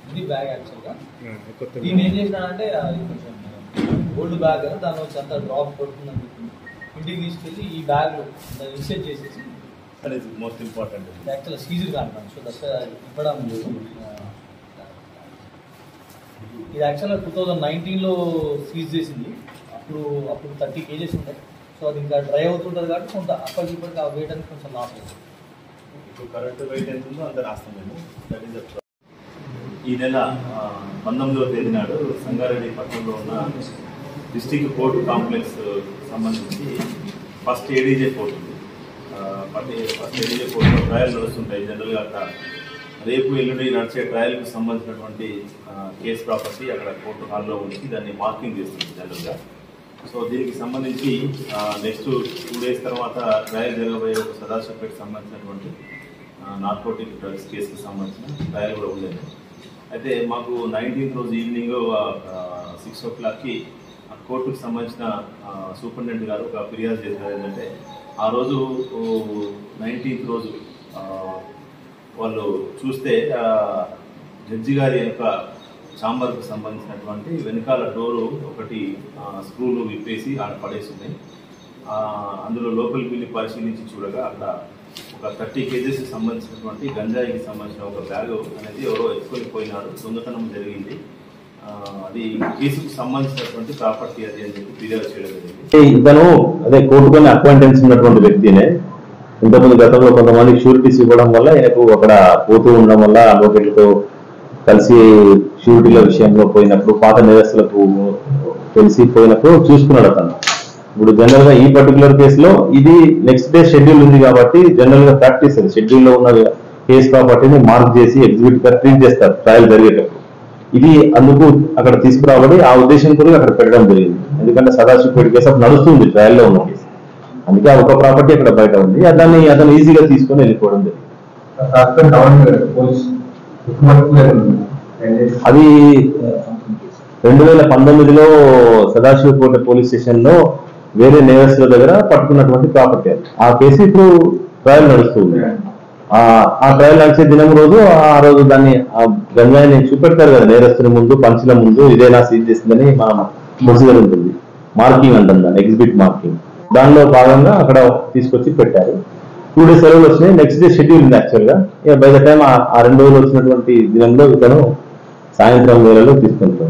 ఇది బ్యాగ్ యాక్చువల్గా దీన్ని ఏం చేసినాడంటే కొంచెం ఓల్డ్ బ్యాగ్ దాని వచ్చి అంతా డ్రాప్ కొడుతుందని చెప్పి ఇంటికి తీసుకెళ్ళి ఈ బ్యాగ్ ఇన్సెట్ చేసేసి మోస్ట్ ఇంపార్టెంట్ యాక్చువల్గా సీజర్ కాంటాను. సో దట్ ఇవ్వడం లేదు. ఇది యాక్చువల్గా 2019లో సీజ్ చేసింది. అప్పుడు 30 kgs ఉంటాయి. సో అది ఇంకా డ్రై అవుతుంటుంది కాబట్టి కొంత అప్పటికి ఇప్పటికి ఆ వెయిట్ అనేది కొంచెం లాస్ అవుతుంది. ఇప్పుడు కరెక్ట్ వెయిట్ ఎంత ఉందో అంత రాస్తాం మేము. దట్ ఈస్ ద ఈ నెల 19వ తేదీ నాడు సంగారెడ్డి పట్టణంలో ఉన్న డిస్ట్రిక్ట్ కోర్టు కాంప్లెక్స్ సంబంధించి ఫస్ట్ ఏడీజే కోర్టు ఉంది. ఫస్ట్ ఏడీజే కోర్టులో ట్రయల్ నడుస్తుంటాయి. జనరల్గా అక్కడ రేపు ఎల్లుండి నడిచే ట్రయల్కి సంబంధించినటువంటి కేసు ప్రాపర్టీ అక్కడ కోర్టు హాల్లో ఉంచి దాన్ని మార్కింగ్ చేస్తుంది జనరల్గా. సో దీనికి సంబంధించి నెక్స్ట్ 2 days తర్వాత ట్రయల్ జరగబోయే ఒక సదాశివపేటకి సంబంధించినటువంటి నార్కోటిక్ డ్రగ్స్ కేసుకి సంబంధించిన ట్రయల్ కూడా ఉండేది. అయితే మాకు 19th రోజు ఈవినింగ్ 6 o'clockకి కోర్టుకు సంబంధించిన సూపరింటెండెంట్ గారు ఒక ఫిర్యాదు చేశారు. ఏంటంటే ఆ రోజు 19th రోజు వాళ్ళు చూస్తే జడ్జి గారి యొక్క ఛాంబర్కు సంబంధించినటువంటి వెనకాల డోరు ఒకటి స్క్రూలు విప్పేసి ఆడ పడేసి ఉన్నాయి. అందులో లోపలికి వెళ్ళి పరిశీలించి చూడగా అక్కడ ఒక 30 kgs సంబంధించినటువంటి గంజాయికి సంబంధించిన ఒక బ్యాగ్ అనేది ఎవరో ఎత్తుకొని పోయినాడు, దొంగతనం జరిగింది, అది కేసుకు సంబంధించినటువంటి ప్రాపర్టీ అది అని చెప్పి ఫిర్యాదు చేయడం జరిగింది. ఇతను అదే కోర్టుకొని అక్వైంటెన్స్ ఉన్నటువంటి వ్యక్తినే. ఇంతకుముందు గతంలో కొంతమందికి షూరిటీస్ ఇవ్వడం వల్ల ఆయనకు అక్కడ పోతూ ఉండడం వల్ల అడ్వకేట్లతో కలిసి షూరిటీల విషయంలో పోయినప్పుడు పాత నేరస్తులకు తెలిసి పోయినప్పుడు చూసుకున్నాడు అతను. ఇప్పుడు జనరల్ గా ఈ పర్టికులర్ కేసులో ఇది నెక్స్ట్ డే షెడ్యూల్ ఉంది కాబట్టి జనరల్ గా ప్రాక్టీస్ అది షెడ్యూల్ లో ఉన్న కేసు ప్రాపర్టీని మార్క్ చేసి ఎగ్జిక్యూటివ్ గా ట్రీట్ చేస్తారు ట్రయల్ జరిగేటప్పుడు. ఇది అందుకు అక్కడ తీసుకురాబడి ఆ ఉద్దేశంతో అక్కడ పెట్టడం జరిగింది. ఎందుకంటే సదాశివపేట కేసు అప్పుడు నడుస్తుంది ట్రయల్లో ఉన్న కేసు, అందుకే ఆ ఒక ప్రాపర్టీ అక్కడ బయట ఉంది. దాన్ని అతను ఈజీగా తీసుకొని వెళ్ళిపోవడం జరిగింది. అది 2019లో సదాశివపేట పోలీస్ స్టేషన్ లో వేరే నేరస్తుల దగ్గర పట్టుకున్నటువంటి ప్రాపర్టీ. ఆ కేసు ఇప్పుడు ట్రయల్ నడుస్తుంది. ఆ ట్రయల్ నడిచే దినం రోజు ఆ రోజు దాన్ని గంజాయిని చూపెడతారు కదా నేరస్తుని ముందు, పంచుల ముందు, ఇదేనా సీజ్ చేసిందని మన ప్రొసీజర్ ఉంటుంది. మార్కింగ్ అంటాం దాన్ని, ఎగ్జిబిట్ మార్కింగ్. దానిలో భాగంగా అక్కడ తీసుకొచ్చి పెట్టారు. 2 days సెలవులు వచ్చినాయి. నెక్స్ట్ డే షెడ్యూల్ ఉంది యాక్చువల్గా. బై ద టైం ఆ 2 రోజులు వచ్చినటువంటి దినంలో ఇతను సాయంత్రం వేళలో తీసుకుంటాం.